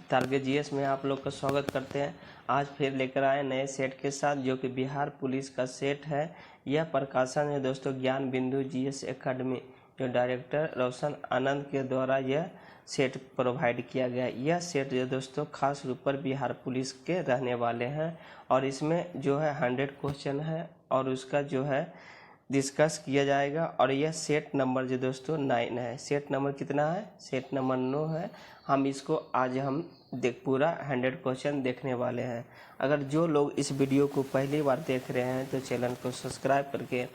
Target GS में आप लोग का स्वागत करते हैं। आज फिर लेकर आए नए सेट के साथ, जो कि बिहार पुलिस का सेट है। यह प्रकाशन है दोस्तों ज्ञान बिंदु जीएस एकेडमी, जो डायरेक्टर रोशन आनंद के द्वारा यह सेट प्रोवाइड किया गया। यह सेट जो दोस्तों खास रूप पर बिहार पुलिस के रहने वाले हैं, और इसमें जो है 100 क्वेश्चन है और उसका जो है डिस्कस किया जाएगा। और यह सेट नंबर जो दोस्तों 9 है। सेट नंबर कितना है? सेट नंबर 9 है। हम इसको आज हम पूरा 100 क्वेश्चन देखने वाले हैं। अगर जो लोग इस वीडियो को पहली बार देख रहे हैं तो चैनल को सब्सक्राइब करके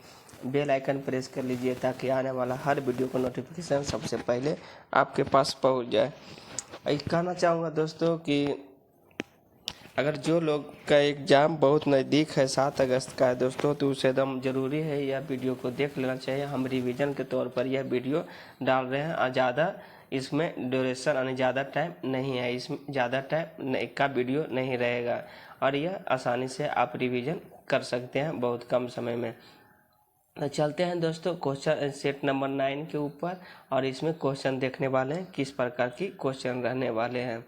बेल आइकन प्रेस कर लीजिए, ताकि आने वाला हर वीडियो का नोटिफिकेशन सबसे पहले आपके पास पहुंच जाए। कहना चाहूँगा दोस्तों कि अगर जो लोग का एग्ज़ाम बहुत नज़दीक है, 7 अगस्त का है दोस्तों, तो उसे एकदम ज़रूरी है यह वीडियो को देख लेना चाहिए। हम रिवीजन के तौर पर यह वीडियो डाल रहे हैं, और ज़्यादा इसमें ड्यूरेशन यानी ज़्यादा टाइम नहीं है, इसमें ज़्यादा टाइम का वीडियो नहीं रहेगा, और यह आसानी से आप रिवीजन कर सकते हैं बहुत कम समय में। तो चलते हैं दोस्तों क्वेश्चन सेट नंबर 9 के ऊपर, और इसमें क्वेश्चन देखने वाले हैं किस प्रकार की क्वेश्चन रहने वाले हैं।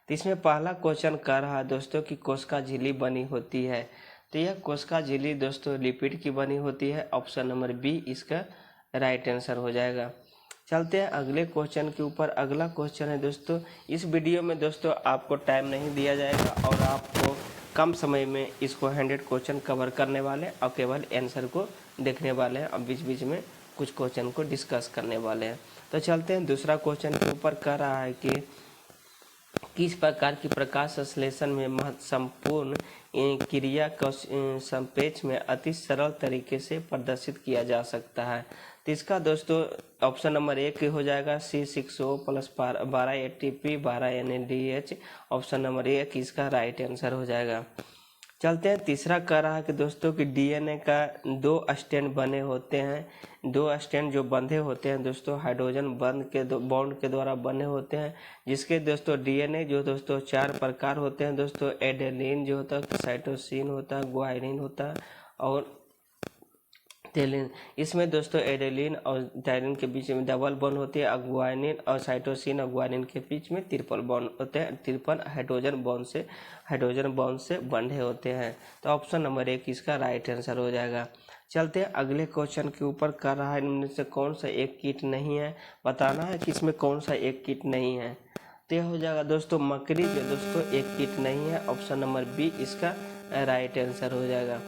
तो इसमें पहला क्वेश्चन कह रहा है दोस्तों कि कोशिका झिल्ली बनी होती है। तो यह कोशिका झिल्ली दोस्तों लिपिड की बनी होती है। ऑप्शन नंबर बी इसका राइट आंसर हो जाएगा। चलते हैं अगले क्वेश्चन के ऊपर। अगला क्वेश्चन है दोस्तों, इस वीडियो में दोस्तों आपको टाइम नहीं दिया जाएगा, और आपको कम समय में इसको 100 क्वेश्चन कवर करने वाले और केवल आंसर को देखने वाले हैं, और बीच बीच में कुछ क्वेश्चन को डिस्कस करने वाले हैं। तो चलते हैं दूसरा क्वेश्चन के ऊपर। कह रहा है कि किस प्रकार की प्रकाश संश्लेषण में महत्वपूर्ण क्रिया को संपेच में अति सरल तरीके से प्रदर्शित किया जा सकता है। तो इसका दोस्तों ऑप्शन नंबर 1 हो जाएगा C6O plus 12 ATP 12 NADH। Option number 1 इसका राइट आंसर हो जाएगा। चलते हैं तीसरा कह रहा है कि दोस्तों कि डीएनए का 2 स्ट्रैंड बने होते हैं। 2 स्ट्रैंड जो बंधे होते हैं दोस्तों हाइड्रोजन बॉन्ड के द्वारा बने होते हैं, जिसके दोस्तों डीएनए जो दोस्तों 4 प्रकार होते हैं दोस्तों। एडेनिन जो होता है, साइटोसिन होता है, ग्वानिन होता है और थैलिन। इसमें दोस्तों एडेनिन और थैलिन के बीच में डबल बॉन्ड होती है, ग्वानिन और साइटोसिन और ग्वानिन के बीच में ट्रिपल बॉन्ड होते हैं। ट्रिपल हाइड्रोजन बॉन्ड से बंधे होते हैं। तो ऑप्शन नंबर 1 इसका राइट आंसर हो जाएगा। चलते हैं अगले क्वेश्चन के ऊपर। कर रहा है इनमें से कौन सा एक कीट नहीं है, बताना है कि इसमें कौन सा एक कीट नहीं है। तो यह हो जाएगा दोस्तों मकड़ी जो दोस्तों एक कीट नहीं है। ऑप्शन नंबर बी इसका राइट आंसर हो जाएगा।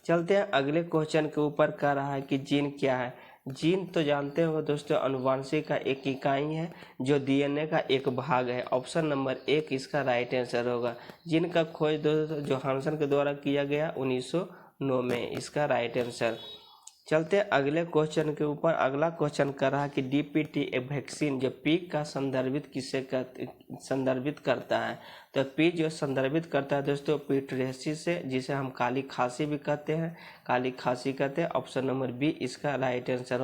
चलते हैं अगले क्वेश्चन के ऊपर। कह रहा है कि जीन क्या है। जीन तो जानते हो दोस्तों अनुवांशिक का एक इकाई है, जो डीएनए का एक भाग है। ऑप्शन नंबर 1 इसका राइट आंसर होगा। जीन का खोज दोस्तों जोहानसन के द्वारा किया गया 1909 में, इसका राइट आंसर। चलते हैं अगले क्वेश्चन के ऊपर। अगला क्वेश्चन कर रहा है कि डीपीटी वैक्सीन जो पी का संदर्भित करता है। तो पी जो संदर्भित करता है दोस्तों पीट्रेसिस से, जिसे हम काली खांसी भी कहते हैं, काली खांसी कहते हैं। ऑप्शन नंबर बी इसका राइट आंसर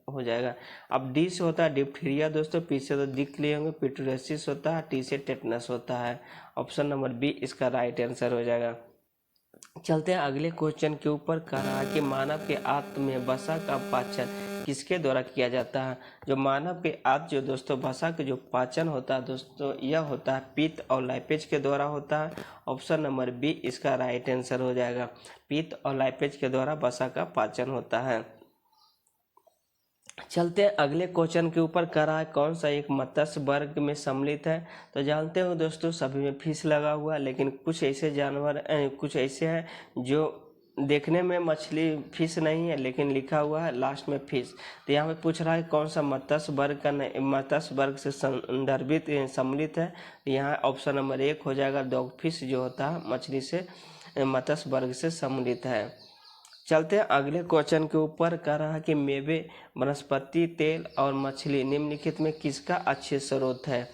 हो जाएगा। अब डी से होता है डिप्थीरिया दोस्तों, पी से तो दिख लिए होंगे, पीट्रेसिस होता है, टी से टेटनस होता है। ऑप्शन नंबर बी इसका राइट आंसर हो जाएगा। चलते हैं अगले क्वेश्चन के ऊपर। कह रहा है कि मानव के आंत में वसा का पाचन किसके द्वारा किया जाता है। जो मानव के आंत जो दोस्तों वसा के जो पाचन होता है दोस्तों, यह होता है पित्त और लाइपेज के द्वारा होता है। ऑप्शन नंबर बी इसका राइट आंसर हो जाएगा। पित्त और लाइपेज के द्वारा वसा का पाचन होता है। चलते हैं अगले क्वेश्चन के ऊपर। कह रहा है कौन सा एक मत्स्य वर्ग में सम्मिलित है। तो जानते हो दोस्तों सभी में फिश लगा हुआ है, लेकिन कुछ ऐसे जानवर कुछ ऐसे हैं जो देखने में मछली फिश नहीं है, लेकिन लिखा हुआ है लास्ट में फिश। तो यहाँ पे पूछ रहा है कौन सा मत्स्य वर्ग से संदर्भित सम्मिलित है। यहाँ ऑप्शन नंबर 1 हो जाएगा। डॉग फिश जो होता है मछली से मत्स्य वर्ग से सम्मिलित है। चलते हैं अगले क्वेश्चन के ऊपर। कह रहा है कि मेवे, वनस्पति तेल और मछली निम्नलिखित में किसका अच्छे स्रोत है।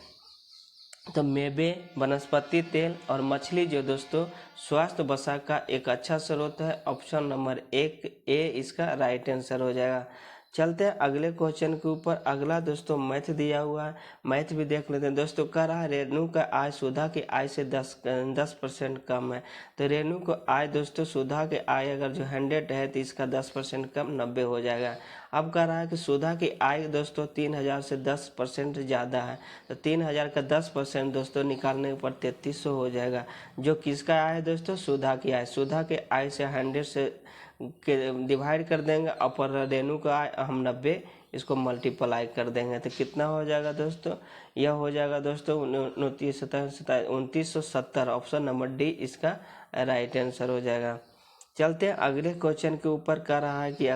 तो मेवे, वनस्पति तेल और मछली जो दोस्तों स्वास्थ्य वसा का एक अच्छा स्रोत है। ऑप्शन नंबर 1 ए इसका राइट आंसर हो जाएगा। चलते हैं अगले क्वेश्चन के ऊपर। अगला दोस्तों मैथ दिया हुआ है, मैथ भी देख लेते हैं दोस्तों। कह रहा है रेणु का आय सुधा की आय से 10% कम है। तो रेणु को आय दोस्तों सुधा के आय अगर जो 100 है तो इसका 10% कम 90 हो जाएगा। अब कह रहा है कि सुधा की आय दोस्तों 3000 से 10% ज़्यादा है, तो 3000 का 10% दोस्तों निकालने पर 3300 हो जाएगा। जो किसका आय है दोस्तों? सुधा की आय। सुधा के आय से 100 से के डिवाइड कर देंगे, और रेणु का आय हम 90 इसको मल्टीप्लाई कर देंगे, तो कितना हो जाएगा दोस्तों? यह हो जाएगा दोस्तों 2970। ऑप्शन नंबर डी इसका राइट आंसर हो जाएगा। चलते हैं अगले क्वेश्चन के ऊपर। कह रहा है कि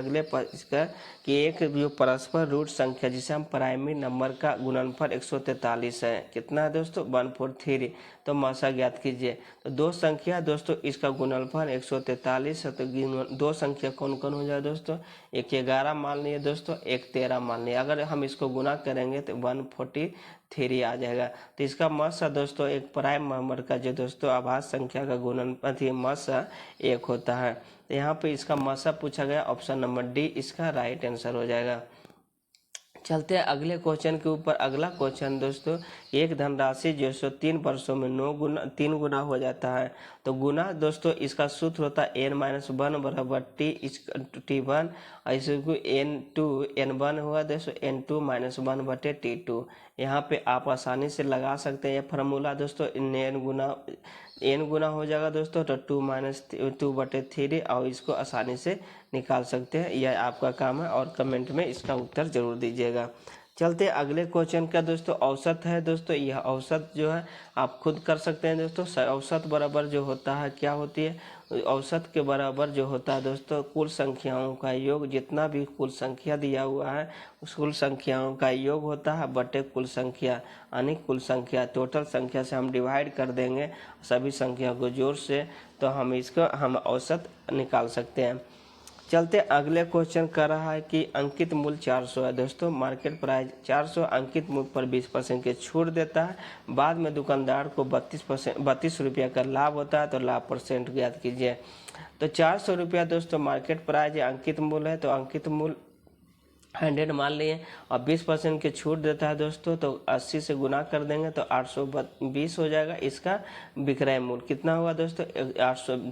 इसका कि एक जो परस्पर रूट संख्या जिसे हम प्राइमरी नंबर का गुणनफल 143 है, कितना है दोस्तों? 143। तो मासा ज्ञात कीजिए। तो दो संख्या दोस्तों इसका गुणनफल 143 है, तो दो संख्या कौन कौन हो जाए दोस्तों? एक 11 मान लिए दोस्तों, एक 13 मान लिए। अगर हम इसको गुना करेंगे तो 143 आ जाएगा। तो इसका मासा दोस्तों एक प्राइम नंबर का जो दोस्तों आभाज्य संख्या का गुणनफल मासा 1 होता है। तो यहाँ पे इसका मासा पूछा गया, ऑप्शन नंबर डी इसका राइट आंसर हो जाएगा। चलते हैं अगले क्वेश्चन के ऊपर। अगला क्वेश्चन दोस्तों, एक धनराशि जो 3 वर्षों में 3 गुना हो जाता है, तो गुना दोस्तों इसका सूत्र होता है n-1 बराबर t1, और इसको n1 हुआ दोस्तों n2 - 1 बटे t2। यहाँ पे आप आसानी से लगा सकते हैं। यह फार्मूला दोस्तों n गुना हो जाएगा दोस्तों, तो 2 - 2/3, और इसको आसानी से निकाल सकते हैं। यह आपका काम है, और कमेंट में इसका उत्तर जरूर दीजिएगा। चलते अगले क्वेश्चन का दोस्तों। औसत है दोस्तों, यह औसत जो है आप खुद कर सकते हैं दोस्तों। औसत बराबर जो होता है क्या होती है? औसत के बराबर जो होता है दोस्तों कुल संख्याओं का योग। जितना भी कुल संख्या दिया हुआ है उस कुल संख्याओं का योग होता है बटे कुल संख्या, यानी कुल संख्या टोटल संख्या से हम डिवाइड कर देंगे सभी संख्या को जोड़ से, तो हम औसत निकाल सकते हैं। चलते अगले क्वेश्चन कर रहा है कि अंकित मूल्य 400 है दोस्तों। मार्केट प्राइस 400, अंकित मूल्य पर 20% की छूट देता है। बाद में दुकानदार को 32 रुपया का लाभ होता है, तो लाभ परसेंट ज्ञात कीजिए। तो 400 रुपया दोस्तों मार्केट प्राइस है, अंकित मूल्य है, तो अंकित मूल्य 100 मान लिए, और 20% की छूट देता है दोस्तों, तो 80 से गुना कर देंगे तो 820 हो जाएगा। इसका विक्रय मूल्य कितना हुआ दोस्तों?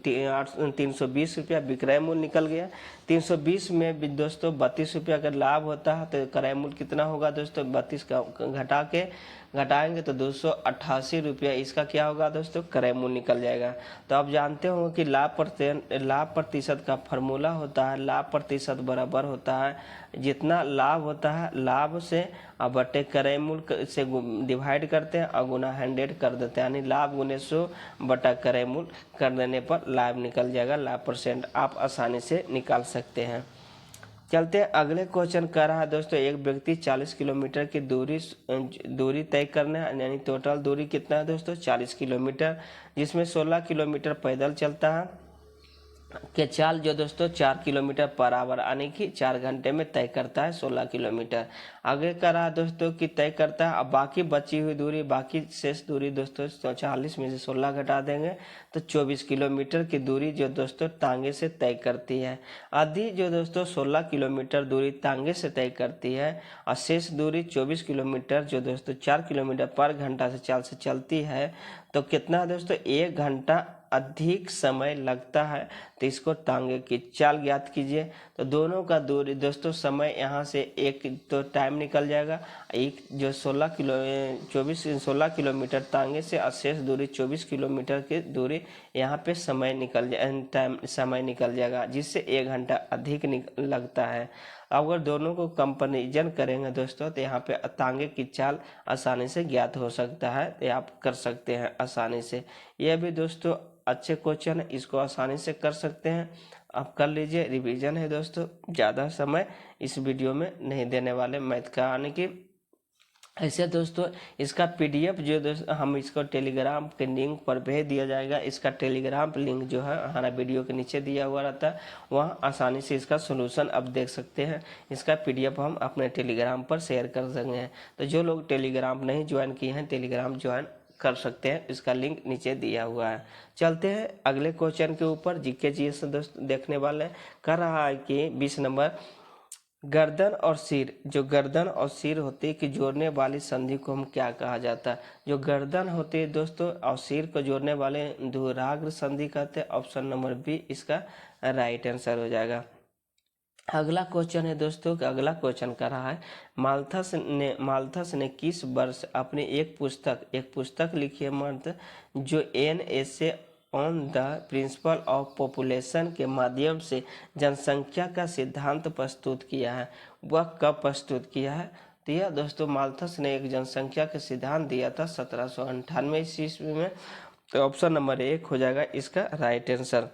320 रुपया विक्रय मूल्य निकल गया। 320 में भी दोस्तों 32 रुपया का लाभ होता है, तो क्रय मूल्य कितना होगा दोस्तों? 32 का घटाएंगे तो 288 रुपया इसका क्या होगा दोस्तों? क्रय मूल्य निकल जाएगा। तो आप जानते हो कि लाभ प्रतिशत का फॉर्मूला होता है, लाभ प्रतिशत बराबर होता है जितना लाभ होता है लाभ से बटे क्रय मूल्य से डिवाइड करते हैं और गुना 100 कर देते हैं, यानी लाभ गुने 100 बटा क्रय मूल्य कर देने पर लाभ निकल जाएगा। लाभ परसेंट आप आसानी से निकाल सकते हैं। चलते हैं अगले क्वेश्चन कर रहा है दोस्तों, एक व्यक्ति 40 किलोमीटर की दूरी तय करना है, यानी टोटल दूरी कितना है दोस्तों? 40 किलोमीटर, जिसमें 16 किलोमीटर पैदल चलता है के चाल जो दोस्तों 4 किलोमीटर पर आवर, यानी कि 4 घंटे में तय करता है 16 किलोमीटर। आगे का रहा दोस्तों कि तय करता है। अब बाकी बची हुई दूरी, बाकी शेष दूरी दोस्तों 40 में से 16 घटा देंगे तो 24 किलोमीटर की दूरी जो दोस्तों टांगे से तय करती है। आधी जो दोस्तों 16 किलोमीटर दूरी टांगे से तय करती है, और शेष दूरी 24 किलोमीटर जो दोस्तों 4 किलोमीटर पर घंटा से चाल से चलती है, तो कितना दोस्तों? 1 घंटा अधिक समय लगता है। तो इसको टांगे की चाल ज्ञात कीजिए। तो दोनों का दूरी दोस्तों समय यहाँ से एक तो टाइम निकल जाएगा, एक जो 16 किलोमीटर टांगे से, और शेष दूरी 24 किलोमीटर की दूरी यहाँ पे समय निकल जाएगा, जिससे 1 घंटा अधिक लगता है। अगर दोनों को कंपेरिजन करेंगे दोस्तों, तो यहाँ पे टांगे की चाल आसानी से ज्ञात हो सकता है, तो आप कर सकते हैं आसानी से। यह भी दोस्तों अच्छे क्वेश्चन है, इसको आसानी से कर सकते हैं, आप कर लीजिए। रिवीजन है दोस्तों, ज़्यादा समय इस वीडियो में नहीं देने वाले मैथ का, यानी कि ऐसे दोस्तों इसका पीडीएफ जो दोस्तों हम इसको टेलीग्राम के लिंक पर भेज दिया जाएगा। इसका टेलीग्राम लिंक जो है हमारा वीडियो के नीचे दिया हुआ रहता है, वहाँ आसानी से इसका सोल्यूशन आप देख सकते हैं। इसका पीडीएफ हम अपने टेलीग्राम पर शेयर कर देंगे। तो जो लोग टेलीग्राम नहीं ज्वाइन किए हैं, टेलीग्राम ज्वाइन कर सकते हैं, इसका लिंक नीचे दिया हुआ है। चलते हैं अगले क्वेश्चन के ऊपर। जीके जीएस दोस्त देखने वाले कर रहा है कि 20 नंबर, गर्दन और सिर, जो गर्दन और सिर होती है कि जोड़ने वाली संधि को हम क्या कहा जाता है? जो गर्दन होती है दोस्तों और सिर को जोड़ने वाले धुराग्र संधि कहते हैं। ऑप्शन नंबर बी इसका राइट आंसर हो जाएगा। अगला क्वेश्चन है दोस्तों कि अगला क्वेश्चन कर रहा है माल्थस ने किस वर्ष अपनी एक पुस्तक लिखी है मर्द जो an essay on the principle of population के माध्यम से जनसंख्या का सिद्धांत प्रस्तुत किया है, वह कब प्रस्तुत किया है? तो यह दोस्तों माल्थस ने एक जनसंख्या का सिद्धांत दिया था 1798 ईस्वी में। तो ऑप्शन नंबर 1 हो जाएगा इसका राइट आंसर।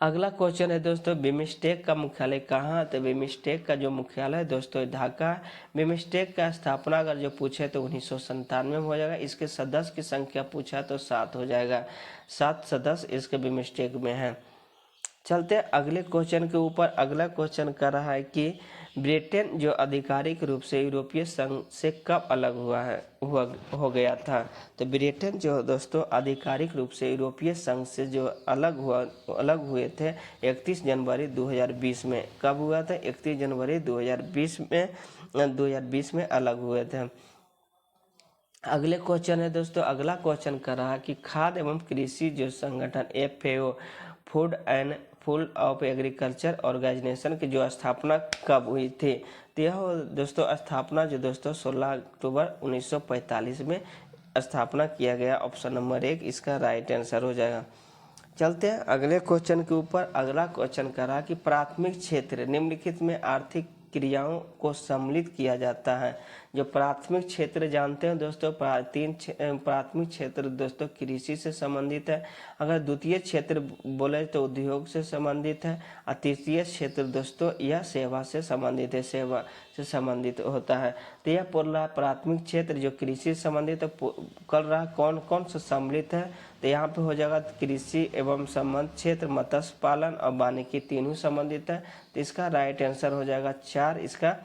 अगला क्वेश्चन है दोस्तों बिमस्टेक का मुख्यालय कहाँ? तो बिमस्टेक का जो मुख्यालय है दोस्तों ढाका। बिमस्टेक का स्थापना अगर जो पूछे तो 1997 में हो जाएगा। इसके सदस्य की संख्या पूछा तो 7 हो जाएगा, 7 सदस्य इसके बिमस्टेक में हैं। चलते हैं अगले क्वेश्चन के ऊपर। अगला क्वेश्चन कर रहा है कि ब्रिटेन जो आधिकारिक रूप से यूरोपीय संघ से कब अलग हो गया था? तो ब्रिटेन जो दोस्तों आधिकारिक रूप से यूरोपीय संघ से जो अलग हुए थे 31 जनवरी 2020 में। कब हुआ था? 31 जनवरी 2020 में अलग हुए थे। अगले क्वेश्चन है दोस्तों, अगला क्वेश्चन कर रहा है कि खाद्य एवं कृषि जो संगठन FAO food and food of agriculture organization की जो स्थापना कब हुई थी? तो यह दोस्तों स्थापना जो दोस्तों 16 अक्टूबर 1945 में स्थापना किया गया। ऑप्शन नंबर 1 इसका राइट आंसर हो जाएगा। चलते हैं अगले क्वेश्चन के ऊपर। अगला क्वेश्चन कर रहा कि प्राथमिक क्षेत्र निम्नलिखित में आर्थिक क्रियाओं को सम्मिलित किया जाता है। जो प्राथमिक क्षेत्र जानते हैं दोस्तों, प्राथमिक क्षेत्र दोस्तों कृषि से संबंधित है। अगर द्वितीय क्षेत्र बोले तो उद्योग से संबंधित है। और तृतीय क्षेत्र दोस्तों यह सेवा से संबंधित है, सेवा से संबंधित होता है। तो यह बोल रहा प्राथमिक क्षेत्र जो कृषि से संबंधित है, कर रहा कौन कौन से सम्मिलित है? तो यहाँ पे हो जाएगा कृषि एवं संबंध क्षेत्र, मत्स्य पालन और वानिकी तीनों संबंधित है। तो इसका राइट आंसर हो जाएगा 4, इसका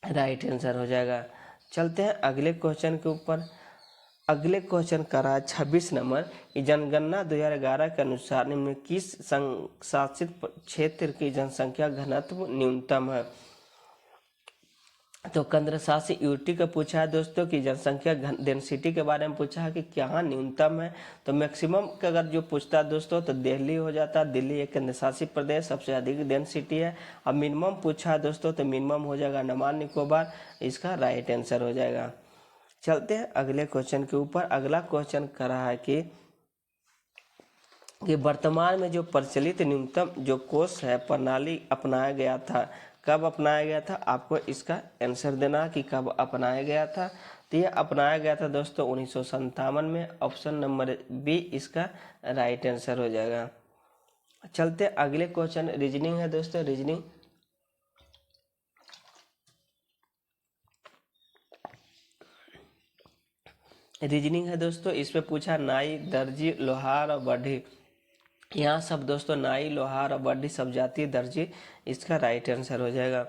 राइट आंसर हो जाएगा। चलते हैं अगले क्वेश्चन के ऊपर। अगले क्वेश्चन का रहा 26 नंबर कि जनगणना 2011 के अनुसार निम्न किस संघ शासित क्षेत्र की जनसंख्या घनत्व न्यूनतम है? तो केंद्र शासित यूटी का पूछा है दोस्तों कि जनसंख्या डेंसिटी के बारे में पूछा है कि क्या न्यूनतम है। तो मैक्सिमम का अगर जो पूछता है दोस्तों तो दिल्ली हो जाता है। दिल्ली एक केंद्र शासित प्रदेश सबसे अधिक डेंसिटी है। अब मिनिमम पूछा है दोस्तों तो मिनिमम हो जाएगा अंडमान निकोबार, इसका राइट आंसर हो जाएगा। चलते हैं अगले क्वेश्चन के ऊपर। अगला क्वेश्चन कर रहा है कि वर्तमान में जो प्रचलित न्यूनतम जो कोष है प्रणाली अपनाया गया था, कब अपनाया गया था? आपको इसका आंसर देना कि कब अपनाया गया था। तो यह अपनाया गया था दोस्तों 1957 में। ऑप्शन नंबर बी इसका राइट आंसर हो जाएगा। चलते अगले क्वेश्चन, रीजनिंग है दोस्तों। रीजनिंग है दोस्तों। इसमें पूछा नाई, दर्जी, लोहार और बढ़ी। यहाँ सब दोस्तों नाई, लोहार और बढ़ी सब जातीय दर्जी, इसका राइट आंसर हो जाएगा।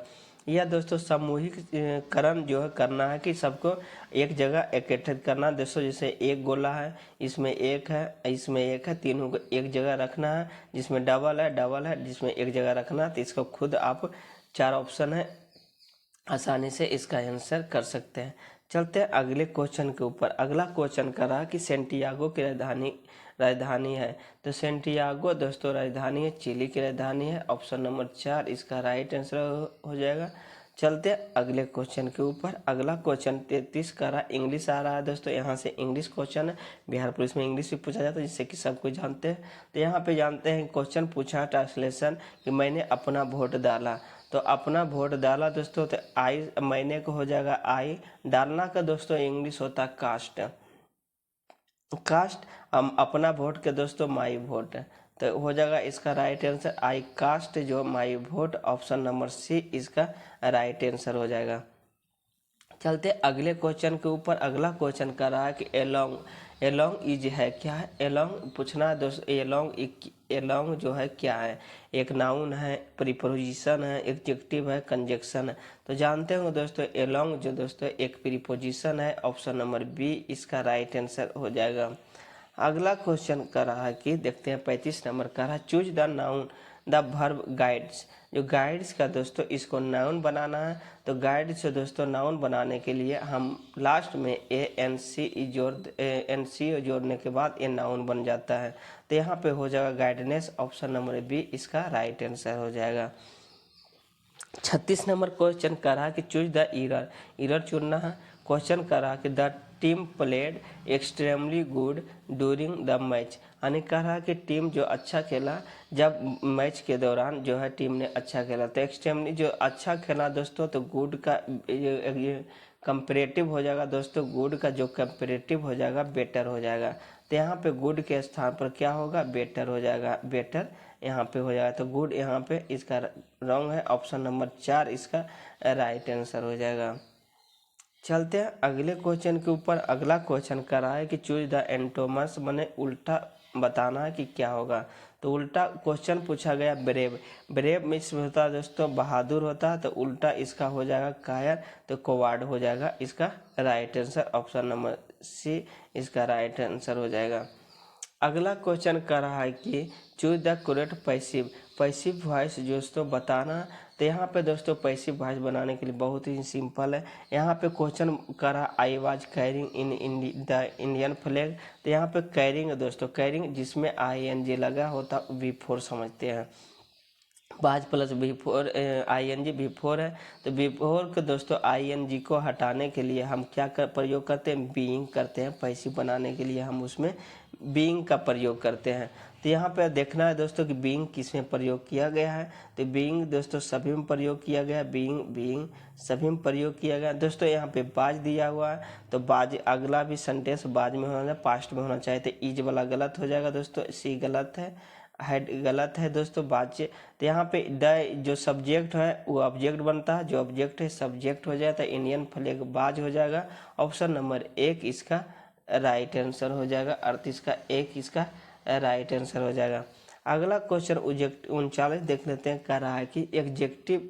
यह दोस्तों समूहीकरण जो है करना है कि सबको एक जगह एकत्रित करना दोस्तों। जैसे एक गोला है, इसमें एक है, तीनों को एक जगह रखना है। जिसमें डबल है जिसमें एक जगह रखना है। तो इसको खुद आप 4 ऑप्शन है, आसानी से इसका आंसर कर सकते हैं। चलते हैं अगले क्वेश्चन के ऊपर। अगला क्वेश्चन कर रहा कि सेंटियागो की राजधानी है। तो सेंटियागो दोस्तों राजधानी है, चिली की राजधानी है। ऑप्शन नंबर 4 इसका राइट आंसर हो जाएगा। चलते हैं अगले क्वेश्चन के ऊपर। अगला क्वेश्चन 33 का रहा, इंग्लिश आ रहा है दोस्तों। यहाँ से इंग्लिश क्वेश्चन है, बिहार पुलिस में इंग्लिश भी पूछा जाता है जिससे कि सब कुछ जानते हैं। तो यहाँ पे जानते हैं क्वेश्चन पूछा ट्रांसलेशन कि मैंने अपना वोट डाला। तो अपना वोट डाला दोस्तों, तो आई महीने को हो जाएगा आई। डालना का दोस्तों इंग्लिश होता है कास्ट। अपना वोट के दोस्तों माई वोट। तो हो जाएगा इसका राइट आंसर आई कास्ट जो my vote. Option number C इसका राइट आंसर हो जाएगा। चलते अगले क्वेश्चन के ऊपर। अगला क्वेश्चन कर रहा है कि एलोंग इज है क्या है? एलोंग पूछना है दोस्तों। एलोंग जो है क्या है? एक नाउन है, प्रीपोजिशन है, एडजेक्टिव है, कंजक्शन है। तो जानते हो दोस्तों एलोंग जो दोस्तों एक प्रीपोजिशन है। ऑप्शन नंबर बी इसका राइट आंसर हो जाएगा। अगला क्वेश्चन कर रहा है कि देखते हैं 35 नंबर का रहा, choose the noun the verb guides. जो गाइड्स का दोस्तों इसको नाउन बनाना है, तो गाइड से दोस्तों नाउन बनाने के लिए हम लास्ट में एन सी जोड़ने के बाद ये नाउन बन जाता है। तो यहाँ पे हो जाएगा गाइडनेस, ऑप्शन नंबर बी इसका राइट आंसर हो जाएगा। 36 नंबर क्वेश्चन कर रहा है कि चूज द ईरर चुनना है। क्वेश्चन कर रहा है कि the team played extremely good during the match, यानी कह रहा है कि टीम जो अच्छा खेला जब मैच के दौरान जो है टीम ने अच्छा खेला। तो एक्सट्रीमली जो अच्छा खेला दोस्तों, तो गुड का कंपेरेटिव हो जाएगा दोस्तों, गुड का जो कंपेरेटिव हो जाएगा बेटर हो जाएगा। तो यहाँ पे गुड के स्थान पर क्या होगा, बेटर हो जाएगा, बेटर यहाँ पे हो जाएगा। तो गुड यहाँ पे इसका रॉन्ग है, ऑप्शन नंबर 4 इसका राइट आंसर हो जाएगा। चलते हैं अगले क्वेश्चन के ऊपर। अगला क्वेश्चन कर रहा है कि चूज द एंटोमर्स, मैंने उल्टा बताना है कि क्या होगा। तो उल्टा क्वेश्चन पूछा गया ब्रेव। ब्रेव मीन्स होता है दोस्तों बहादुर होता है, तो उल्टा इसका हो जाएगा कायर, तो कोवार्ड हो जाएगा इसका right answer, option number C इसका राइट आंसर हो जाएगा। अगला क्वेश्चन कर रहा है कि choose the correct passive voice दोस्तों बताना। तो यहाँ पे दोस्तों पैसिव वॉइस बनाने के लिए बहुत ही सिंपल है। यहाँ पे क्वेश्चन कर रहा I was carrying in the Indian flag. तो यहाँ पे कैरिंग है दोस्तों, कैरिंग जिसमें ING लगा होता V4 समझते हैं। बाज प्लस V4 ING V4 है, तो V4 के दोस्तों ING को हटाने के लिए हम क्या प्रयोग करते हैं, बीइंग करते हैं। पैसिव बनाने के लिए हम उसमें बीइंग का प्रयोग करते हैं। तो यहाँ पे देखना है दोस्तों कि बीइंग किस में प्रयोग किया गया है। तो बीइंग दोस्तों सभी में प्रयोग किया गया है, बीइंग सभी में प्रयोग किया गया दोस्तों। यहाँ पे बाज दिया हुआ है, तो बाज अगला भी सेंटेंस बाज में होना चाहिए, पास्ट में होना चाहिए। तो ईज वाला गलत हो जाएगा दोस्तों, सी गलत है, हेड गलत है दोस्तों, बाज। तो यहाँ पे द जो सब्जेक्ट है वो ऑब्जेक्ट बनता है, जो ऑब्जेक्ट है सब्जेक्ट हो जाता है। इंडियन फ्लैग बाज हो जाएगा, ऑप्शन नंबर 1 इसका राइट आंसर हो जाएगा, अर्थ इसका 1 इसका राइट आंसर हो जाएगा। अगला क्वेश्चन 39 देख लेते हैं। कह रहा है कि एडजेक्टिव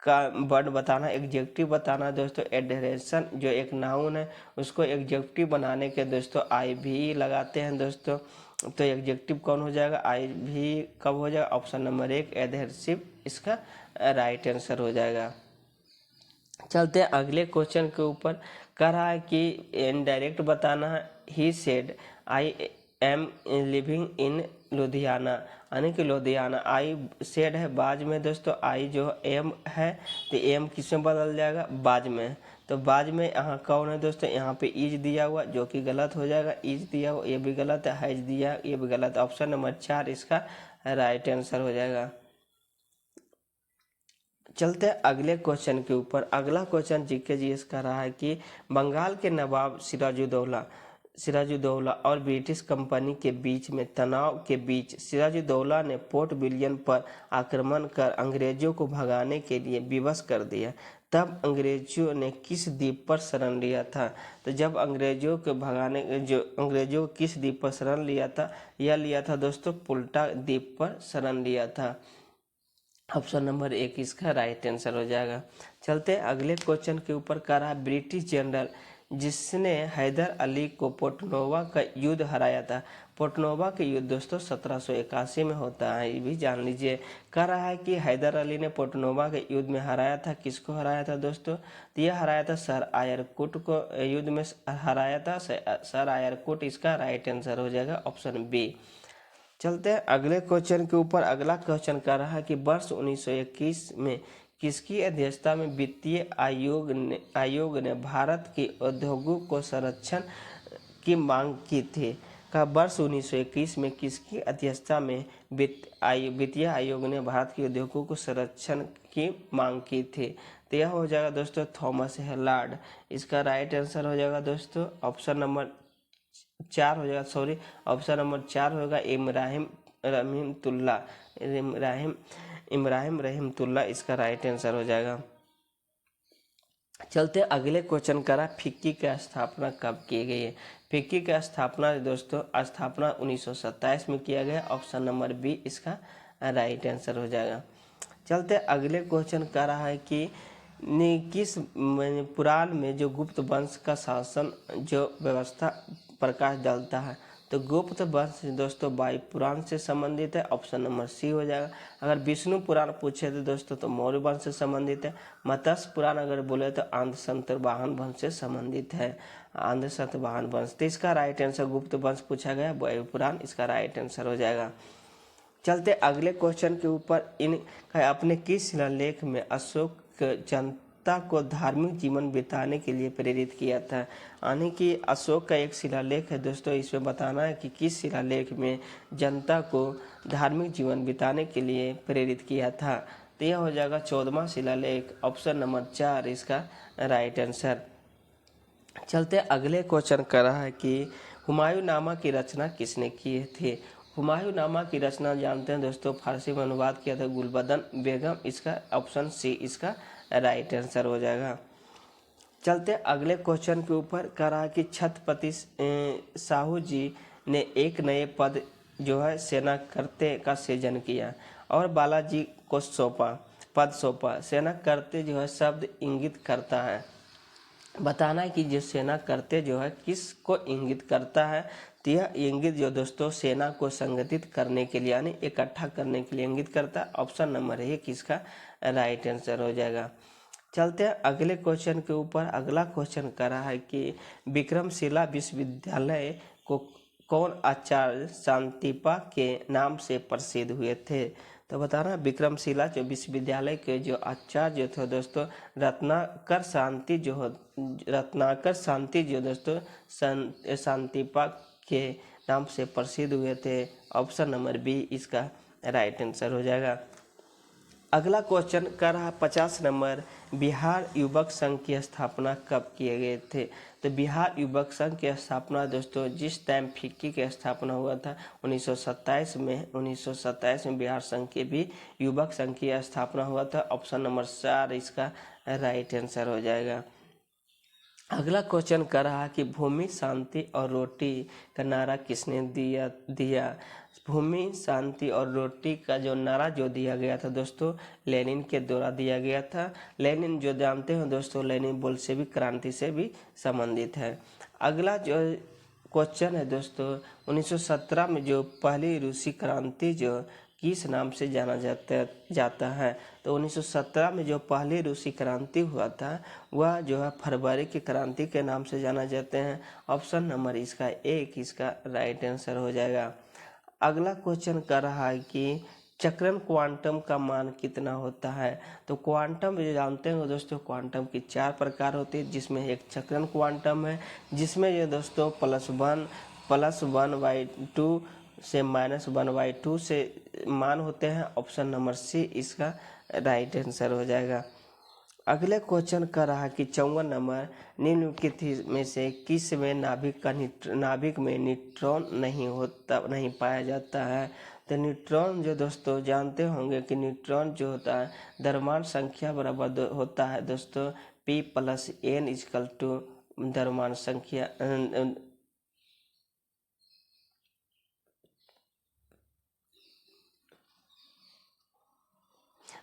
का वर्ड बताना, एडजेक्टिव बताना दोस्तों। एडहेरेशन जो एक नाउन है उसको एडजेक्टिव बनाने के दोस्तों IV लगाते हैं दोस्तों। तो एडजेक्टिव कौन हो जाएगा, IV कब हो जाएगा, ऑप्शन नंबर 1 एडहेसिव इसका राइट आंसर हो जाएगा। चलते हैं अगले क्वेश्चन के ऊपर। कह रहा है कि इनडायरेक्ट बताना है। He said I am living in Ludhiana, यानी कि लुधियाना। आई सेड है बाज में दोस्तों, आई जो एम है तो एम किस में बदल जाएगा, बाज में। तो बाज में यहाँ कौन है दोस्तों, यहाँ पे इज दिया हुआ जो कि गलत हो जाएगा, इज दिया हुआ ये भी गलत है, हैज दिया ये भी गलत। ऑप्शन नंबर 4 इसका राइट आंसर हो जाएगा। चलते हैं अगले क्वेश्चन के ऊपर। अगला क्वेश्चन GK का रहा है कि बंगाल के नवाब सिराजुद्दौला और ब्रिटिश कंपनी के बीच में तनाव के बीच सिराजुद्दौला ने पोर्ट विलियम पर आक्रमण कर अंग्रेजों को भगाने के लिए विवश कर दिया। तब अंग्रेजों ने किस द्वीप पर शरण लिया था। तो जब अंग्रेजों किस द्वीप पर शरण लिया था, यह लिया था दोस्तों पुल्टा द्वीप पर शरण लिया था। ऑप्शन नंबर 1 इसका राइट आंसर हो जाएगा। चलते अगले क्वेश्चन के ऊपर। कह रहा है ब्रिटिश जनरल जिसने हैदर अली को पोर्टनोवा का युद्ध हराया था। पोर्टनोवा के युद्ध दोस्तों 1781 में होता है, ये भी जान लीजिए। कह रहा है कि हैदर अली ने पोर्टनोवा के युद्ध में हराया था, किसको हराया था दोस्तों, तो यह हराया था सर आयरकुट को, युद्ध में हराया था सर आयरकुट, इसका राइट आंसर हो जाएगा, ऑप्शन बी। चलते हैं अगले क्वेश्चन के ऊपर। अगला क्वेश्चन कर रहा है कि वर्ष 1921 में किसकी अध्यक्षता में वित्तीय आयोग ने भारत के उद्योगों को संरक्षण की मांग की थी। का वर्ष 1921 में किसकी अध्यक्षता में वित्तीय आयोग ने भारत के उद्योगों को संरक्षण की मांग की थी। तो यह हो जाएगा दोस्तों थॉमस हेलार्ड, इसका राइट आंसर हो जाएगा दोस्तों, ऑप्शन नंबर 4 हो जाएगा, ऑप्शन नंबर 4 होगा इब्राहिम रहीमतुल्ला, इसका राइट आंसर हो जाएगा। चलते अगले क्वेश्चन करा फिक्की की स्थापना कब की गई है। फिक्की की स्थापना दोस्तों 1927 में किया गया, ऑप्शन नंबर बी इसका राइट आंसर हो जाएगा। चलते अगले क्वेश्चन कर रहा है कि किस पुराण में जो गुप्त वंश का शासन जो व्यवस्था प्रकाश डालता है। तो गुप्त वंश दोस्तों वायु पुराण से संबंधित है, ऑप्शन नंबर सी हो जाएगा। अगर विष्णु पुराण पूछे तो दोस्तों तो मौर्य वंश से संबंधित है। मत्स्य पुराण अगर बोले तो आंध्र सतवाहन वंश से संबंधित है, आंध्र सतवाहन वंश। तो इसका राइट आंसर गुप्त वंश पूछा गया, वायु पुराण इसका राइट आंसर हो जाएगा। चलते अगले क्वेश्चन के ऊपर। इन अपने किस शिलालेख में अशोक जनता को धार्मिक जीवन बिताने के लिए प्रेरित किया था? यानी कि अशोक का एक शिलालेख है दोस्तों, इसमें बताना है कि किस शिलालेख में जनता को धार्मिक जीवन बिताने के लिए प्रेरित किया था। तो यह हो जाएगा 14वां शिलालेख, ऑप्शन नंबर 4 इसका राइट आंसर। चलते अगले क्वेश्चन कर रहा है कि हुमायूंनामा की रचना किसने की थी? हुमायूंनामा की रचना जानते हैं दोस्तों, फारसी में अनुवाद किया था गुलबदन बेगम, इसका ऑप्शन सी इसका राइट आंसर हो जाएगा। चलते अगले क्वेश्चन के ऊपर कह रहा है कि छत्रपति साहू जी ने एक नए पद जो है सेना करते का सृजन किया और बालाजी को पद सौंपा। सेना करते जो है शब्द इंगित करता है, बताना है कि जो सेना करते जो है किसको इंगित करता है? तो यह इंगित जो दोस्तों सेना को संगठित करने के लिए यानी इकट्ठा करने के लिए इंगित करता है, ऑप्शन नंबर 1 इसका राइट आंसर हो जाएगा। चलते हैं अगले क्वेश्चन के ऊपर। अगला क्वेश्चन कर रहा है कि विक्रमशिला विश्वविद्यालय को कौन आचार्य शांतिपा के नाम से प्रसिद्ध हुए थे? तो बताना विक्रमशिला जो विश्वविद्यालय के जो आचार्य थे दोस्तों रत्नाकर शांति जो दोस्तों शांतिपा के नाम से प्रसिद्ध हुए थे, ऑप्शन नंबर बी इसका राइट आंसर हो जाएगा। अगला क्वेश्चन कर रहा 50 नंबर, बिहार युवक संघ की स्थापना कब किए गए थे? तो बिहार युवक संघ की स्थापना दोस्तों जिस टाइम फिक्की की स्थापना हुआ था 1927 में बिहार संघ के भी युवक संघ की स्थापना हुआ था, ऑप्शन नंबर 4 इसका राइट आंसर हो जाएगा। अगला क्वेश्चन कर रहा है कि भूमि शांति और रोटी का नारा किसने दिया? भूमि शांति और रोटी का जो नारा जो दिया गया था दोस्तों लेनिन के द्वारा दिया गया था। लेनिन जो जानते हैं दोस्तों, लेनिन बोल्शेविक क्रांति से भी संबंधित है। अगला जो क्वेश्चन है दोस्तों 1917 में जो पहली रूसी क्रांति जो किस नाम से जाना जाता है? तो 1917 में जो पहली रूसी क्रांति हुआ था वह जो है फरवरी की क्रांति के नाम से जाना जाते हैं, ऑप्शन नंबर इसका 1 इसका राइट आंसर हो जाएगा। अगला क्वेश्चन कर रहा है कि चक्रण क्वांटम का मान कितना होता है? तो क्वांटम जो जानते हैं दोस्तों क्वांटम की 4 प्रकार होती है, जिसमें एक चक्रण क्वांटम है जिसमें ये दोस्तों +1/2 से -1/2 से मान होते हैं, ऑप्शन नंबर सी इसका राइट आंसर हो जाएगा। अगले क्वेश्चन कर रहा है कि 54 नंबर, निम्नलिखित में से किस में नाभिक में न्यूट्रॉन नहीं पाया जाता है? तो न्यूट्रॉन जो दोस्तों जानते होंगे कि न्यूट्रॉन जो होता है द्रव्यमान संख्या बराबर होता है दोस्तों P + N =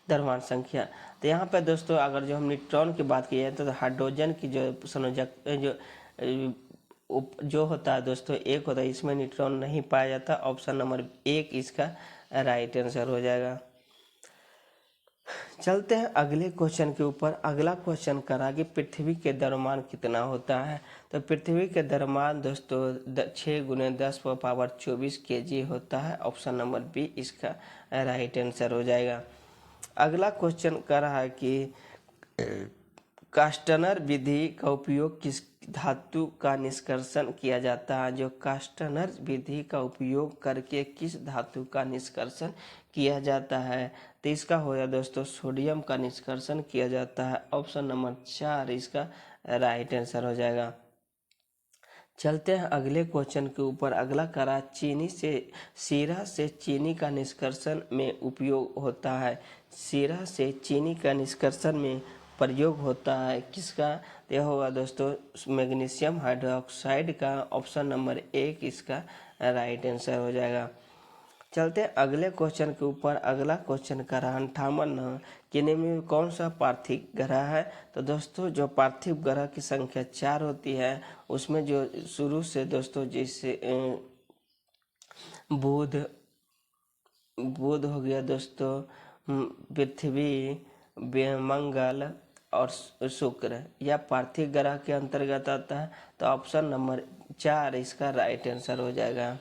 द्रव्यमान संख्या। तो यहाँ पे दोस्तों अगर जो हम न्यूट्रॉन की बात की जाए तो हाइड्रोजन की जो संयोजक जो होता है दोस्तों 1 होता है, इसमें न्यूट्रॉन नहीं पाया जाता, ऑप्शन नंबर 1 इसका राइट आंसर हो जाएगा। चलते हैं अगले क्वेश्चन के ऊपर। अगला क्वेश्चन करा कि पृथ्वी के द्रव्यमान कितना होता है? तो पृथ्वी के द्रव्यमान दोस्तों 6 × 10⁻24 kg होता है, ऑप्शन नंबर बी इसका राइट आंसर हो जाएगा। अगला क्वेश्चन कर रहा है कि कास्टनर विधि का उपयोग किस धातु का निष्कर्षण किया जाता है? जो कास्टनर विधि का उपयोग करके किस धातु का निष्कर्षण किया जाता है? तो इसका हो गया दोस्तों सोडियम का निष्कर्षण किया जाता है, ऑप्शन नंबर 4 इसका राइट आंसर हो जाएगा। चलते हैं अगले क्वेश्चन के ऊपर। अगला करा शीरा से चीनी का निष्कर्षण में उपयोग होता है। शीरा से चीनी का निष्कर्षण में प्रयोग होता है किसका? यह होगा दोस्तों मैग्नीशियम हाइड्रोक्साइड का, ऑप्शन नंबर 1 इसका राइट आंसर हो जाएगा। चलते हैं अगले क्वेश्चन के ऊपर। अगला क्वेश्चन का 58 कि निम्न में कौन सा पार्थिव ग्रह है? तो दोस्तों जो पार्थिव ग्रह की संख्या 4 होती है उसमें जो शुरू से दोस्तों जैसे बुध बुध हो गया दोस्तों, पृथ्वी, मंगल और शुक्र, यह पार्थिव ग्रह के अंतर्गत आता है। तो ऑप्शन नंबर 4 इसका राइट आंसर हो जाएगा।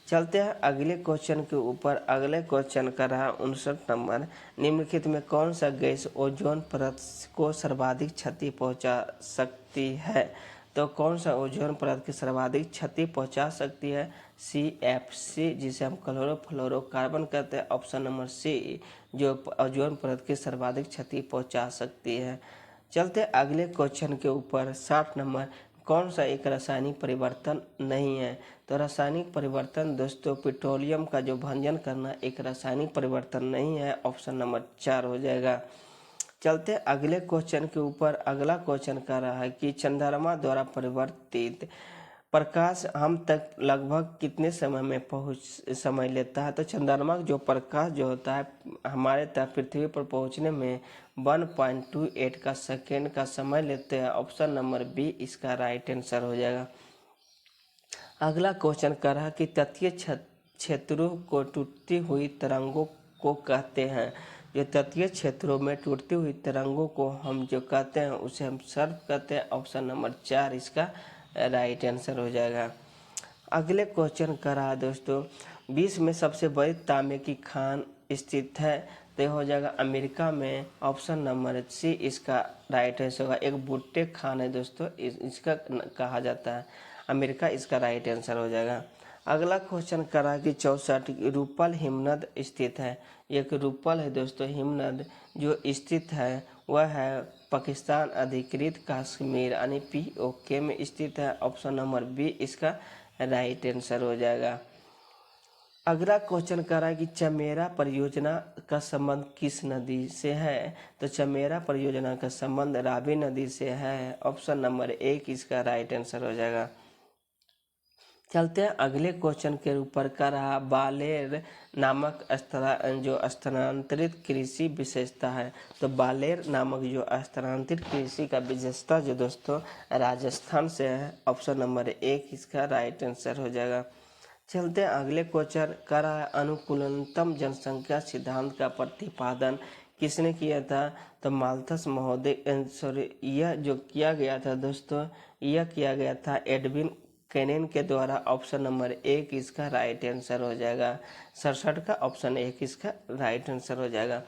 चलते हैं अगले क्वेश्चन के ऊपर। अगले क्वेश्चन का रहा 59 नंबर। निम्नलिखित में कौन सा गैस ओजोन परत को सर्वाधिक क्षति पहुंचा सकती है? तो कौन सा ओजोन परत की सर्वाधिक क्षति पहुंचा सकती है? CFC, जिसे हम क्लोरोफ्लोरोकार्बन कहते हैं। ऑप्शन नंबर सी, जो ओजोन परत की सर्वाधिक क्षति पहुंचा सकती है। चलते अगले क्वेश्चन के ऊपर 60 नंबर। कौन सा एक रासायनिक परिवर्तन नहीं है? तो रासायनिक परिवर्तन दोस्तों, पेट्रोलियम का जो भंजन करना एक रासायनिक परिवर्तन नहीं है। ऑप्शन नंबर 4 हो जाएगा। चलते अगले क्वेश्चन के ऊपर। अगला क्वेश्चन कह रहा है कि चंद्रमा द्वारा परिवर्तित प्रकाश हम तक लगभग कितने समय लेता है? तो चंद्रमा जो प्रकाश जो होता है हमारे तक पृथ्वी पर पहुंचने में 1.28 का सेकेंड का समय लेते हैं। ऑप्शन नंबर बी इसका राइट आंसर हो जाएगा। अगला क्वेश्चन कर रहा है कि तटीय क्षेत्रों को टूटती हुई तरंगों को कहते हैं। जो तटीय क्षेत्रों में टूटती हुई तरंगों को हम जो कहते हैं उसे हम सर्प कहते हैं। ऑप्शन नंबर 4 इसका राइट आंसर हो जाएगा। अगले क्वेश्चन कर रहा है दोस्तों, विश्व में सबसे बड़ी तांबे की खान स्थित है? तो हो जाएगा अमेरिका में। ऑप्शन नंबर सी इसका राइट आंसर होगा। एक बुट्टे खान है दोस्तों, इसका कहा जाता है। अमेरिका इसका राइट आंसर हो जाएगा। अगला क्वेश्चन कर रहा है कि 64 रूपल हिमनद स्थित है। एक रूपल है दोस्तों हिमनद जो स्थित है वह है पाकिस्तान अधिकृत कश्मीर यानी POK में स्थित है। ऑप्शन नंबर बी इसका राइट आंसर हो जाएगा। अगला क्वेश्चन कर रहा है कि चमेरा परियोजना का संबंध किस नदी से है? तो चमेरा परियोजना का संबंध रावी नदी से है। ऑप्शन नंबर 1 इसका राइट आंसर हो जाएगा। चलते हैं अगले क्वेश्चन के ऊपर का रहा बालेर नामक जो स्थानांतरित कृषि विशेषता है। तो बालेर नामक जो स्थानांतरित कृषि का विशेषता जो दोस्तों राजस्थान से है। ऑप्शन नंबर 1 इसका राइट आंसर हो जाएगा। चलते हैं अगले क्वेश्चन का रहा अनुकूलतम जनसंख्या सिद्धांत का प्रतिपादन किसने किया था? तो माल्थस महोदय यह जो किया गया था दोस्तों, यह किया गया था एडविन केनेन के द्वारा। ऑप्शन नंबर 1 इसका राइट आंसर हो जाएगा। 67 का ऑप्शन 1 इसका राइट आंसर हो जाएगा।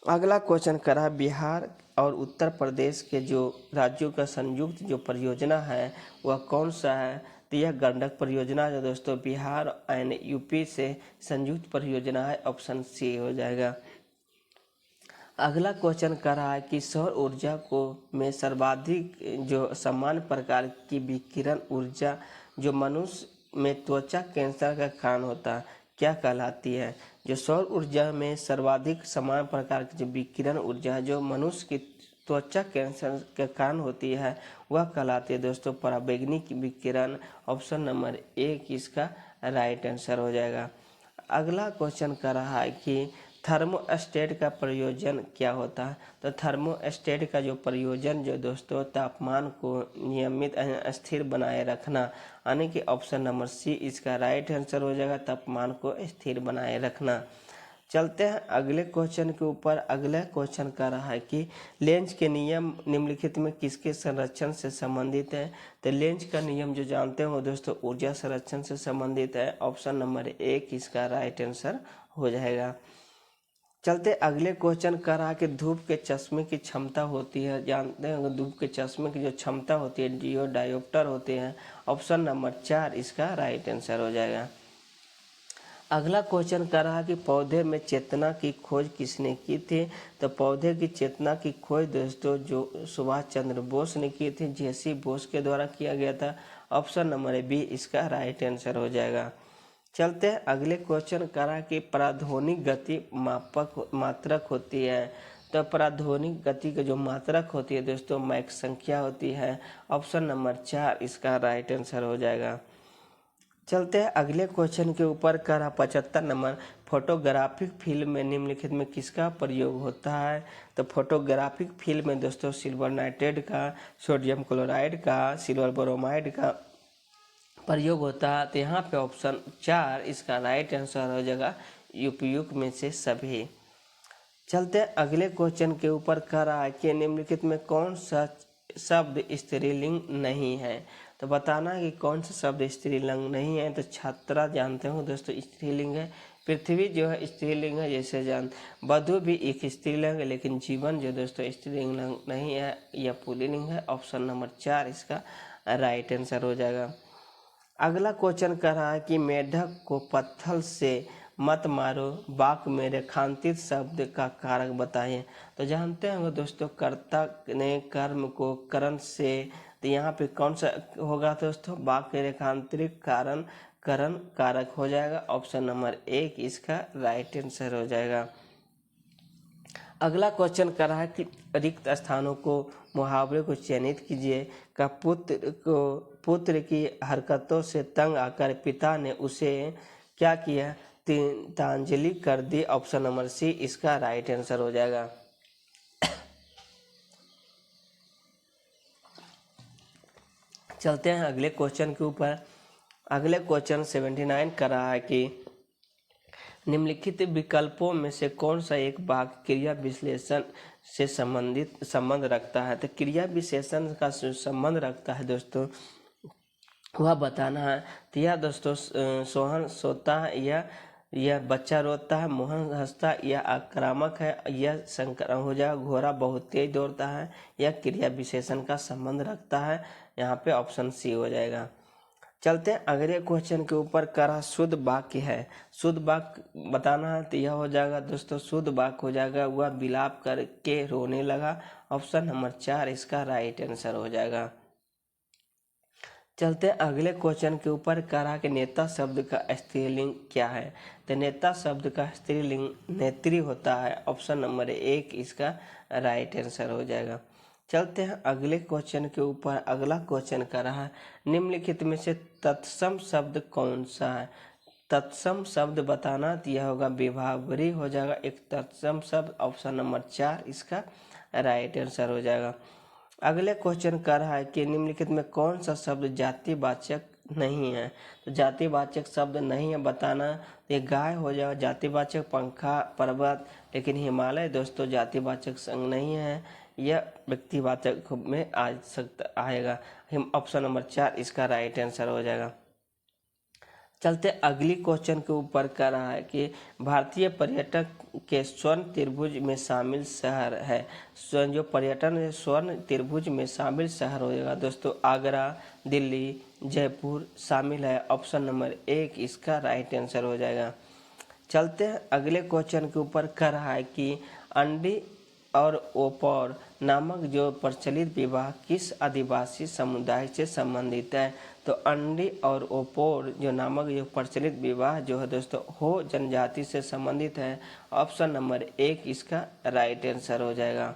अगला क्वेश्चन करा बिहार और उत्तर प्रदेश के जो राज्यों का संयुक्त जो परियोजना है वह कौन सा है? तो यह गंडक परियोजना जो दोस्तों बिहार एंड यूपी से संयुक्त परियोजना है। ऑप्शन सी हो जाएगा। अगला क्वेश्चन कर रहा है कि सौर ऊर्जा को में सर्वाधिक जो समान प्रकार की विकिरण ऊर्जा जो मनुष्य में त्वचा कैंसर का कारण होता है क्या कहलाती है? जो सौर ऊर्जा में सर्वाधिक समान प्रकार की जो विकिरण ऊर्जा जो मनुष्य की त्वचा कैंसर के कारण होती है वह कहलाती है दोस्तों पराबैंगनी विकिरण। ऑप्शन नंबर 1 इसका राइट आंसर हो जाएगा। अगला क्वेश्चन कर रहा है कि थर्मोस्टेट का प्रयोजन क्या होता है? तो थर्मोस्टेट का जो प्रयोजन जो दोस्तों तापमान को नियमित स्थिर बनाए रखना यानी कि ऑप्शन नंबर सी इसका राइट आंसर हो जाएगा। तापमान को स्थिर बनाए रखना। चलते हैं अगले क्वेश्चन के ऊपर। अगला क्वेश्चन कर रहा है कि लेंज के नियम निम्नलिखित में किसके संरक्षण से संबंधित है? तो लेंज का नियम जो जानते हो दोस्तों ऊर्जा संरक्षण से संबंधित है। ऑप्शन नंबर 1 इसका राइट आंसर हो जाएगा। चलते अगले क्वेश्चन कर रहा है कि धूप के चश्मे की क्षमता होती है, जानते हैं धूप के चश्मे की जो क्षमता होती है जियो डायोप्टर होते हैं। ऑप्शन नंबर 4 इसका राइट आंसर हो जाएगा। अगला क्वेश्चन कर रहा है कि पौधे में चेतना की खोज किसने की थी? तो पौधे की चेतना की खोज दोस्तों जो सुभाष चंद्र बोस ने की थी, JC बोस के द्वारा किया गया था। ऑप्शन नंबर बी इसका राइट आंसर हो जाएगा। चलते हैं अगले क्वेश्चन करा कि प्राध्वनिक गति मात्रक होती है। तो प्राध्वनिक गति की जो मात्रक होती है दोस्तों मैक संख्या होती है। ऑप्शन नंबर 4 इसका राइट आंसर हो जाएगा। चलते हैं अगले क्वेश्चन के ऊपर करा 75 नंबर। फोटोग्राफिक फिल्म में निम्नलिखित में किसका प्रयोग होता है? तो फोटोग्राफिक फिल्म में दोस्तों सिल्वर नाइट्रेट का, सोडियम क्लोराइड का, सिल्वर ब्रोमाइड का प्रयोग होता है। तो यहाँ पे ऑप्शन 4 इसका राइट आंसर हो जाएगा, उपयुक्त में से सभी। चलते हैं अगले क्वेश्चन के ऊपर। कह रहा है कि निम्नलिखित में कौन सा शब्द स्त्रीलिंग नहीं है। तो बताना है कि कौन सा शब्द स्त्रीलिंग नहीं है। तो छात्रा जानते हो दोस्तों स्त्रीलिंग है, पृथ्वी जो है स्त्रीलिंग है, जैसे जान वधु भी एक स्त्रीलिंग है, लेकिन जीवन जो दोस्तों स्त्रीलिंग नहीं है, यह पुल्लिंग है। ऑप्शन नंबर 4 इसका राइट आंसर हो जाएगा। अगला क्वेश्चन कह रहा है कि मेढक को पत्थर से मत मारो, वाक्य में रेखांकित शब्द का कारक बताइए। तो जानते हैं दोस्तों कर्ता ने कर्म को करण से, तो यहाँ पे कौन सा होगा दोस्तों, वाक्य रेखांतरित कारण करण कारक हो जाएगा। ऑप्शन नंबर 1 इसका राइट आंसर हो जाएगा। अगला क्वेश्चन कर रहा है कि रिक्त स्थानों को मुहावरे को चयनित कीजिए। का पुत्र की हरकतों से तंग आकर पिता ने उसे क्या किया, तिलांजलि कर दी। ऑप्शन नंबर सी इसका राइट आंसर हो जाएगा। चलते हैं अगले क्वेश्चन के ऊपर। अगले क्वेश्चन 79 कर रहा है कि निम्नलिखित विकल्पों में से कौन सा एक वाक्य क्रिया विश्लेषण से संबंध रखता है। तो क्रिया विशेषण का संबंध रखता है दोस्तों, वह बताना है। तो यह दोस्तों सोहन सोता है, यह बच्चा रोता है, मोहन हंसता, यह आक्रामक है, यह संक्रमण हो जाएगा, घोड़ा बहुत तेज दौड़ता है, यह क्रिया विशेषण का संबंध रखता है। यहाँ पे ऑप्शन सी हो जाएगा। चलते हैं अगले क्वेश्चन के ऊपर। करा शुद्ध वाक्य है, शुद्ध वाक्य बताना है। तो यह हो जाएगा दोस्तों, शुद्ध वाक्य हो जाएगा वह विलाप करके रोने लगा। ऑप्शन नंबर 4 इसका राइट आंसर हो जाएगा। चलते हैं अगले क्वेश्चन के ऊपर। करा कि नेता शब्द का स्त्रीलिंग क्या है। तो नेता शब्द का स्त्रीलिंग नेत्री होता है। ऑप्शन नंबर 1 इसका राइट आंसर हो जाएगा। चलते हैं अगले क्वेश्चन के ऊपर। अगला क्वेश्चन कर रहा है निम्नलिखित में से तत्सम शब्द कौन सा है। तत्सम शब्द बताना, तो यह होगा विभावरी हो जाएगा एक तत्सम शब्द। ऑप्शन नंबर 4 इसका राइट आंसर हो जाएगा। अगले क्वेश्चन कर रहा है कि निम्नलिखित में कौन सा शब्द जातिवाचक नहीं है। तो जातिवाचक शब्द नहीं है बताना, ये गाय हो जाएगा जातिवाचक, पंखा, पर्वत, लेकिन हिमालय दोस्तों जातिवाचक संग नहीं है, यह व्यक्तिवाचक में आ सकता आएगा। ऑप्शन नंबर 4 इसका राइट आंसर हो जाएगा। चलते अगली क्वेश्चन के ऊपर कर रहा है कि भारतीय पर्यटक के स्वर्ण त्रिभुज में शामिल शहर है। जो पर्यटन स्वर्ण त्रिभुज में शामिल शहर हो जाएगा दोस्तों, आगरा, दिल्ली, जयपुर शामिल है। ऑप्शन नंबर 1 इसका राइट आंसर हो जाएगा। चलते हैं अगले क्वेश्चन के ऊपर कर रहा है कि अंडी और ओपौर नामक जो प्रचलित विवाह किस आदिवासी समुदाय से संबंधित है। तो अंडी और ओपौर जो नामक जो प्रचलित विवाह जो है दोस्तों हो जनजाति से संबंधित है। ऑप्शन नंबर 1 इसका राइट आंसर हो जाएगा।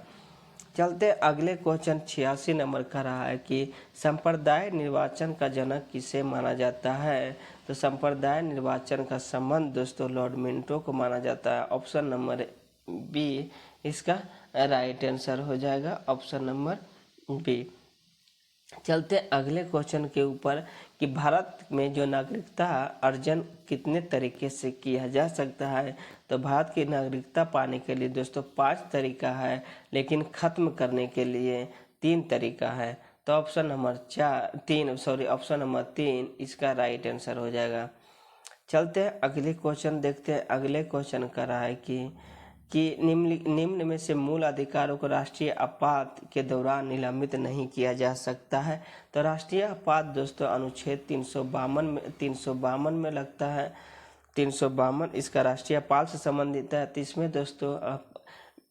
चलते अगले क्वेश्चन 86 नंबर का रहा है कि संप्रदाय निर्वाचन का जनक किसे माना जाता है। तो संप्रदाय निर्वाचन का संबंध दोस्तों लॉर्ड मिंटो को माना जाता है। ऑप्शन नंबर बी इसका राइट आंसर हो जाएगा। Option number B. चलते अगले क्वेश्चन के ऊपर कि भारत में जो नागरिकता अर्जन कितने तरीके से किया जा सकता है। तो भारत की नागरिकता पाने के लिए दोस्तों 5 तरीका है, लेकिन ख़त्म करने के लिए 3 तरीका है। तो ऑप्शन नंबर 3 इसका राइट आंसर हो जाएगा। चलते हैं अगले क्वेश्चन देखते हैं। अगले क्वेश्चन कर रहा है कि निम्न में से मूल अधिकारों को राष्ट्रीय आपात के दौरान निलंबित नहीं किया जा सकता है। तो राष्ट्रीय आपात दोस्तों अनुच्छेद 352 में लगता है। 352 इसका राष्ट्रीय आपात से संबंधित है। तो इसमें दोस्तों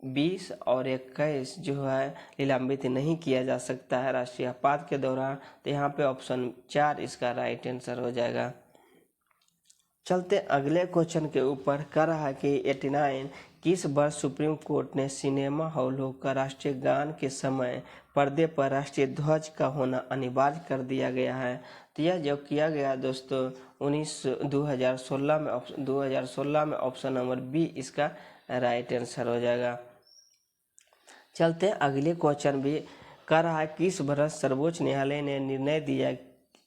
20 और 21 जो है निलंबित नहीं किया जा सकता है राष्ट्रीय आपात के दौरान। तो यहाँ पे ऑप्शन 4 इसका राइट आंसर हो जाएगा। चलते अगले क्वेश्चन के ऊपर कर रहा है कि 89 किस वर्ष सुप्रीम कोर्ट ने सिनेमा हॉलों का राष्ट्रीय गान के समय पर्दे पर राष्ट्रीय ध्वज का होना अनिवार्य कर दिया गया है। तो यह जो किया गया दोस्तों 2016 में ऑप्शन नंबर बी इसका राइट आंसर हो जाएगा। चलते अगले क्वेश्चन भी कर रहा है किस वर्ष सर्वोच्च न्यायालय ने निर्णय दिया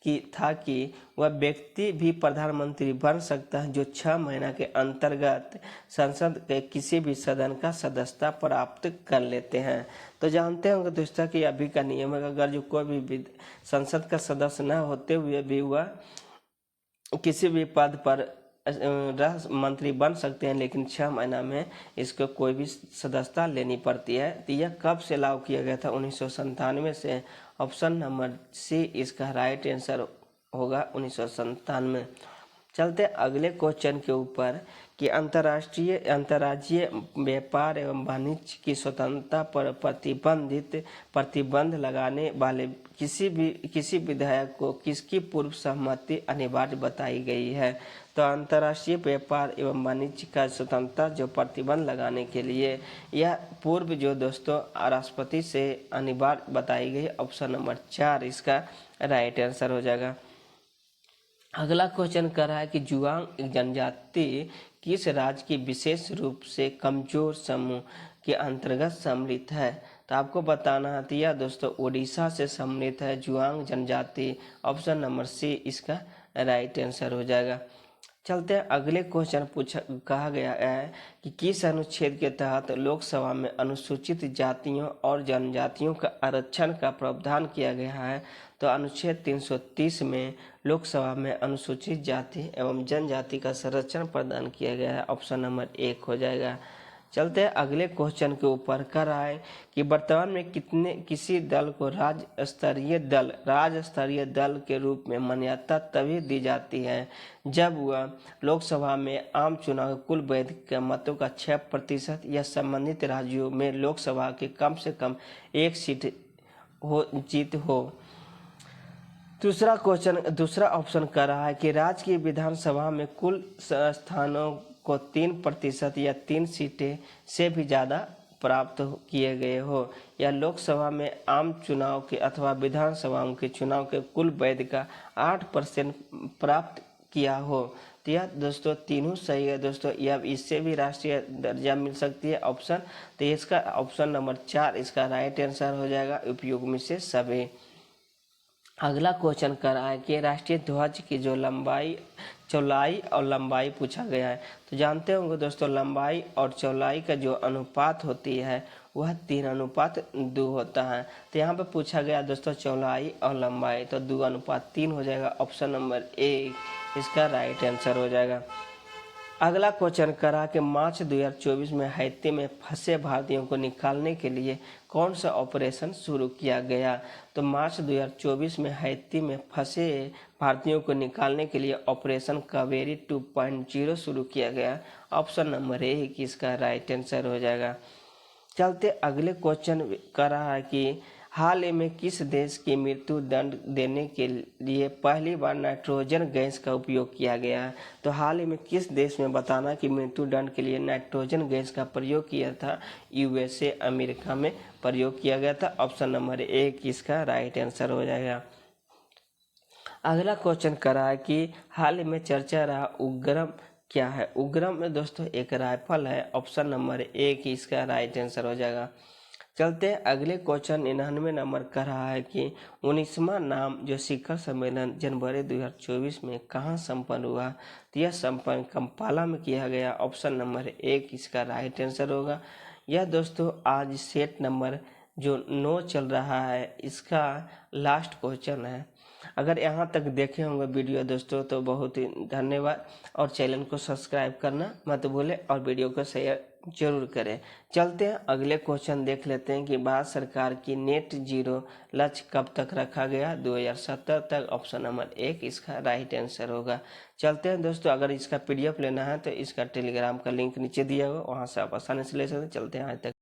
कि वह व्यक्ति भी प्रधानमंत्री बन सकता है जो 6 महीना के अंतर्गत संसद के किसी भी सदन का सदस्यता प्राप्त कर लेते हैं। तो जानते होंगे दोस्तों कि अभी का नियम है, अगर जो कोई भी संसद का सदस्य न होते हुए भी वह किसी भी पद पर मंत्री बन सकते हैं, लेकिन 6 महीना में इसको कोई भी सदस्यता लेनी पड़ती है। तो यह कब से लागू किया गया था? 1997 से। ऑप्शन नंबर सी इसका राइट आंसर होगा 1997। चलते अगले क्वेश्चन के ऊपर कि अंतर्राज्यीय व्यापार एवं वाणिज्य की स्वतंत्रता पर प्रतिबंध लगाने वाले किसी विधायक को किसकी पूर्व सहमति अनिवार्य बताई गई है? तो अंतर्राष्ट्रीय व्यापार एवं वाणिज्य का स्वतंत्रता जो प्रतिबंध लगाने के लिए यह पूर्व जो दोस्तों राष्ट्रपति से अनिवार्य बताई गई। ऑप्शन नंबर 4 इसका राइट आंसर हो जाएगा। अगला क्वेश्चन कर रहा है कि जुआंग जनजाति किस राज्य की विशेष रूप से कमजोर समूह के अंतर्गत सम्मिलित है? तो आपको बताना है यह दोस्तों उड़ीसा से सम्मिलित है जुआंग जनजाति। ऑप्शन नंबर सी इसका राइट आंसर हो जाएगा। चलते हैं अगले क्वेश्चन कहा गया है कि किस अनुच्छेद के तहत लोकसभा में अनुसूचित जातियों और जनजातियों का आरक्षण का प्रावधान किया गया है? तो अनुच्छेद 330 में लोकसभा में अनुसूचित जाति एवं जनजाति का संरक्षण प्रदान किया गया है। ऑप्शन नंबर 1 हो जाएगा। चलते हैं अगले क्वेश्चन के ऊपर कर रहा है कि वर्तमान में किसी दल को राज्य स्तरीय दल के रूप में मान्यता तभी दी जाती है जब वह लोकसभा में आम चुनाव कुल वैध मतों का 6% या संबंधित राज्यों में लोकसभा के कम से कम 1 सीट जीत हो। दूसरा ऑप्शन कर रहा है कि राज्य की विधानसभा में कुल स्थानों को 3% या 3 सीटें से भी ज़्यादा प्राप्त किए गए हो, या लोकसभा में आम चुनाव के अथवा विधानसभाओं के चुनाव के कुल वैध का 8% प्राप्त किया हो। तो यह दोस्तों तीनों सही है दोस्तों। यह इससे भी राष्ट्रीय दर्जा मिल सकती है ऑप्शन। तो इसका ऑप्शन नंबर 4 इसका राइट आंसर हो जाएगा उपयुक्त में से सभी। अगला क्वेश्चन कर रहा है कि राष्ट्रीय ध्वज की जो चौड़ाई और लंबाई पूछा गया है। तो जानते होंगे दोस्तों लंबाई और चौड़ाई का जो अनुपात होती है वह 3:2 होता है। तो यहाँ पे पूछा गया दोस्तों चौड़ाई और लंबाई, तो 2:3 हो जाएगा। ऑप्शन नंबर 1 इसका राइट आंसर हो जाएगा। अगला क्वेश्चन करा कि मार्च 2024 में हैती में फंसे भारतीयों को निकालने के लिए कौन सा ऑपरेशन शुरू किया गया? तो मार्च 2024 में हैती में फंसे भारतीयों को निकालने के लिए ऑपरेशन कावेरी 2.0 शुरू किया गया। ऑप्शन नंबर 1 इसका राइट आंसर हो जाएगा। चलते अगले क्वेश्चन कर रहा है कि हाल ही में किस देश की मृत्यु दंड देने के लिए पहली बार नाइट्रोजन गैस का उपयोग किया गया है? तो हाल ही में किस देश में बताना कि मृत्यु दंड के लिए नाइट्रोजन गैस का प्रयोग किया था? यूएसए अमेरिका में प्रयोग किया गया था। ऑप्शन नंबर 1 इसका राइट आंसर हो जाएगा। अगला क्वेश्चन करा है कि हाल ही में चर्चा रहा उग्रम क्या है? उग्रम में दोस्तों एक राइफल है। ऑप्शन नंबर 1 इसका राइट आंसर हो जाएगा। चलते अगले क्वेश्चन 99 नंबर का रहा है कि 19वां नाम जो शिखर सम्मेलन जनवरी 2024 में कहाँ संपन्न हुआ? तो यह संपन्न कंपाला में किया गया। ऑप्शन नंबर 1 इसका राइट आंसर होगा। यह दोस्तों आज सेट नंबर जो 9 चल रहा है इसका लास्ट क्वेश्चन है। अगर यहाँ तक देखे होंगे वीडियो दोस्तों तो बहुत ही धन्यवाद, और चैनल को सब्सक्राइब करना मत भूलें और वीडियो को शेयर जरूर करें। चलते हैं अगले क्वेश्चन देख लेते हैं कि भारत सरकार की नेट जीरो लक्ष्य कब तक रखा गया? 2070 तक। ऑप्शन नंबर 1 इसका राइट आंसर होगा। चलते हैं दोस्तों, अगर इसका PDF लेना है तो इसका टेलीग्राम का लिंक नीचे दिया हुआ, वहाँ से आप आसानी से ले सकते हैं। चलते हैं आज तक